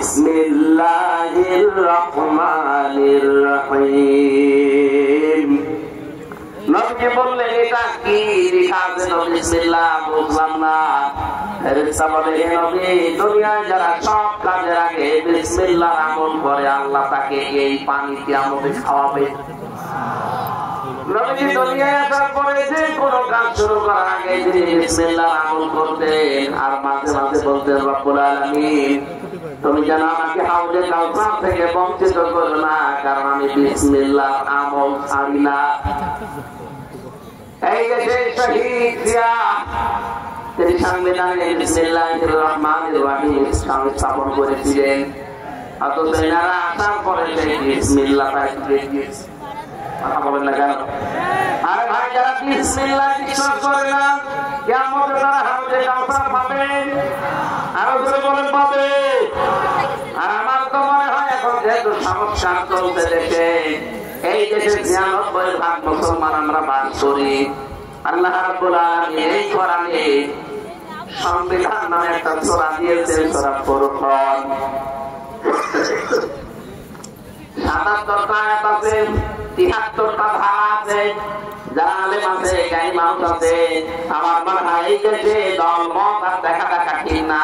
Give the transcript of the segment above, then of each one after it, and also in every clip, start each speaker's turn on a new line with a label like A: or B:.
A: বিসমিল্লাহির রহমানির রহিম। নবীজি বললেন এটা কি লেখা আছে? বিসমিল্লাহ বুঝলাম না। ফেরেশতা বলে হে নবী, দুনিয়ায় যারা সব কাজের আগে বিসমিল্লাহর আমল করে আল্লাহ তাকে এই পানি কিয়ামতে খাওয়াবে। নবীজি দুনিয়ায় আসার পরে যে কোনো কাজ শুরু করার আগে তিনি বিসমিল্লাহর আমল করতেন আর মাঝে মাঝে বলতেন রব্বুল আলামিন তুমি যেন আমাকে হাউজে কাউসার থেকে বঞ্চিত করো না, কারণ আমি বিসমিল্লাহর আমল ছাড়ি না। এই যে শহীদ জিয়া তিনি সংবিধানে বিসমিল্লাহির রহমানির রহিম স্থাপন করেছিলেন, অথচ এনারা আসার পরে সেই বিসমিল্লাহটা দিয়েছে। কথা বলেন না কেন? আরে ভাই, যারা বিসমিল্লাহ বিশ্বাস করে না কিয়ামতে তারা হাউজে কাউসার পাবে। আরো জোরে বলেন পাবে। আর আমার তো মনে হয় এখন যেহেতু সমস্যা চলছে দেশে, এই দেশে ৯৯% মুসলমান আমরা বাস করি, আল্লাহ রাব্বুল আলামিন এই কোরআনে সংবিধান নামে একটা সূরা দিয়েছেন, সূরা ফুরকান। ৭৭টা আয়াত আছে, ৭৩টা ধারা আছে। যারা আলেম আছে, জ্ঞানী মানুষ আছে, আমার মনে হয় এই দেশে দলমত আর দেখা দেখা ঠিক না,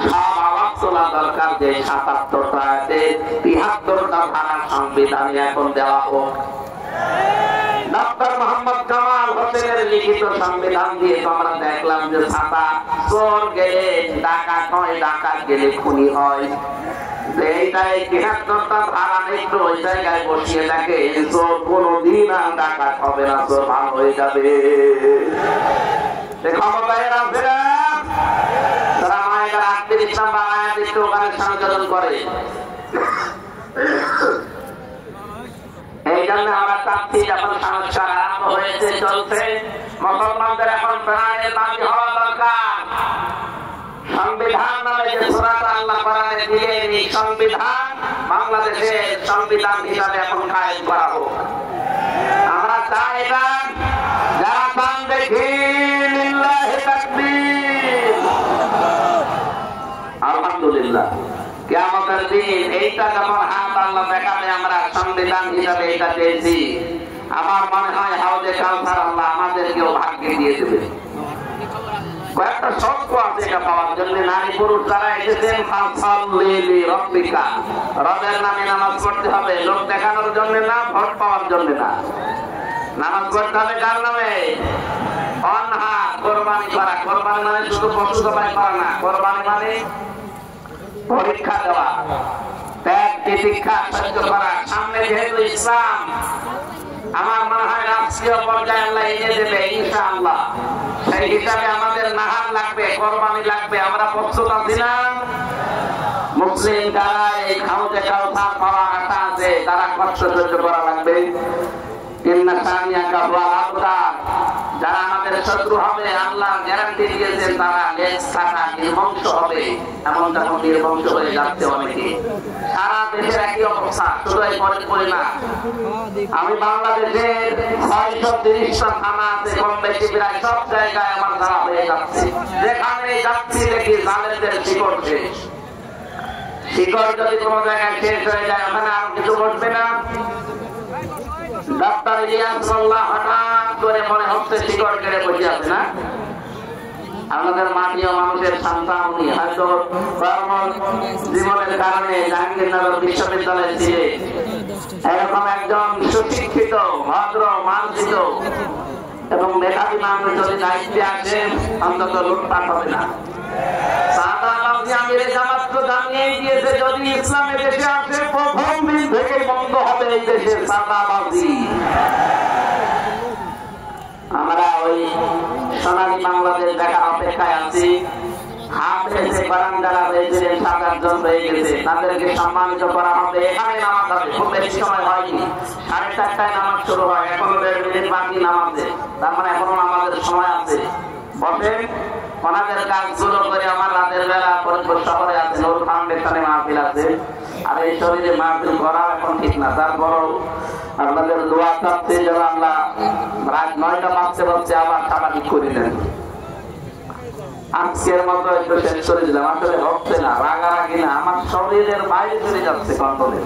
A: সব আওয়াজ তোলা দরকার যে ৭৭টা আয়াতে ৭৩টা ধারা সংবিধানে এখন দেওয়া হোক। ডক্টর মোহাম্মদ কামাল হোসেনের লিখিত সংবিধান দিয়ে আমরা দেখলাম যে ছাতা চোর গেলে ডাকাত হয়, ডাকাত গেলে খুনি হয়। এইটাই ৭৩টা ধারা একটু ওই জায়গায় বসিয়ে থাকে, চোর কোনদিন আর ডাকাত হবে না, চোর ভালো হয়ে যাবে। ক্ষমতায় আছে তারা মায়ের আত্মীয় ইসলাম বাংলায় একটু ওখানে সংযোজন করে। এই জন্য আমরা চাচ্ছি যখন সংস্কার আরম্ভ হয়েছে চলছে, মুসলমানদের এখন প্রাণের দাবি হওয়া দরকার। সংবিধান নামে যে সূরাটা আল্লাহ কোরআনে দিলেন, এই সংবিধান বাংলাদেশের সংবিধান হিসাবে এখন কায়েম করা হোক। আমরা চাই এটা। যারা চান দেখি লিল্লাহি তাকবীর, আলহামদুলিল্লাহ। কিয়ামতের দিন এইটা যখন হাত আল্লাহ দেখাবে, আমরা সংবিধান হিসাবে এটা পেয়েছি, আমার মনে হয় হাউজে কাউসার আল্লাহ আমাদেরকেও ভাগ্যে দিয়ে দেবে। কয়েকটা শর্ত আছে এটা পাওয়ার জন্য। নারী পুরুষ যারা এসেছেন, রবের নামে নামাজ পড়তে হবে, লোক দেখানোর জন্য না, ভোট পাওয়ার জন্য না। নামাজ পড়তে হবে কার নামে? অনহার, কোরবানি করা। কোরবানি মানে শুধু পশু জবাই করা না, কোরবানি মানে পরীক্ষা দেওয়া, ত্যাগ তিতিক্ষা সহ্য করা। সামনে যেহেতু ইসলাম, আমার মনে হয় রাষ্ট্রীয় পর্যায়ে আল্লাহ এনে দেবে ইনশাআল্লাহ। সেই হিসাবে আমাদের নাহার লাগবে, কোরবানি লাগবে। আমরা প্রস্তুত আছি না? মুসলিম যারা এই হাউজে কাউসার পাওয়া আশা আছে, তারা কষ্ট সহ্য করা লাগবে। যারা আমাদের শত্রু হবে, আল্লাহ গ্যারান্টি দিয়েছেন তারা নির্বংশ হবে। এমন যখন নির্বংশ হয়ে যাচ্ছে অনেকে, সারা দেশের একই অবস্থা, শুধু এই ফরিদপুরে না। আমি বাংলাদেশের ৬৩০টা থানা আছে, কম বেশি প্রায় সব জায়গায় আমার দ্বারা হয়ে যাচ্ছে। যেখানে যাচ্ছি দেখি জালেমদের শিকড় শেষ। শিকড় যদি কোনো জায়গায় শেষ হয়ে যায়, ওখানে আর কিছু ঘটবে না। ডাক্তার ইলিয়াস হঠাৎ করে মনে হচ্ছে শিকড় কেড়ে বসে আছে না? আমাদের মাটি ও মানুষের সন্তান উনি, হয়তো জীবনের কারণে জাহাঙ্গীরনগর বিশ্ববিদ্যালয়ে ছিলেন। এরকম একজন সুশিক্ষিত, ভদ্র, মার্জিত এবং মেধাবী মানুষ যদি দায়িত্বে আসেন, অন্তত লুটপাট হবে না। জানিয়ে দিয়েছে যদি ইসলামের দেশে আসে, প্রথম দিন থেকেই বন্ধ হবে এই দেশের চাঁদাবাজি। আমরা ওই সোনালী বাংলাদেশ দেখার অপেক্ষায় আছি। হাফেজে কোরআন যারা হয়েছিলেন ৭-৮ জন হয়ে গেছে, তাদেরকে সম্মানিত করা হবে। এখানে নামাজ হবে, খুব বেশি সময় হয়নি, ৪:৩০টায় নামাজ শুরু হয়, এখনো ১.৫ মিনিট বাকি নামাজে। তার মানে এখনো নামাজের সময় আছে। বসেন, ওনাদের কাজগুলো করে আমার রাতের বেলা ফরিদপুর শহরে আছে, নূর ফাউন্ডেশনে মাহফিল আছে। আর এই শরীরে মাহফিল করা এখন ঠিক না, তারপরও আপনাদের দোয়া চাচ্ছে যেন আল্লাহ রাত ৯টা বাজতে বাজতে আবার স্বাভাবিক করে দেন। আজকের মতো একটু শেষ করে দিলাম। আসলে হচ্ছে না, রাগারাগি না, আমার শরীরের বাইরে চলে যাচ্ছে কন্ট্রোলে।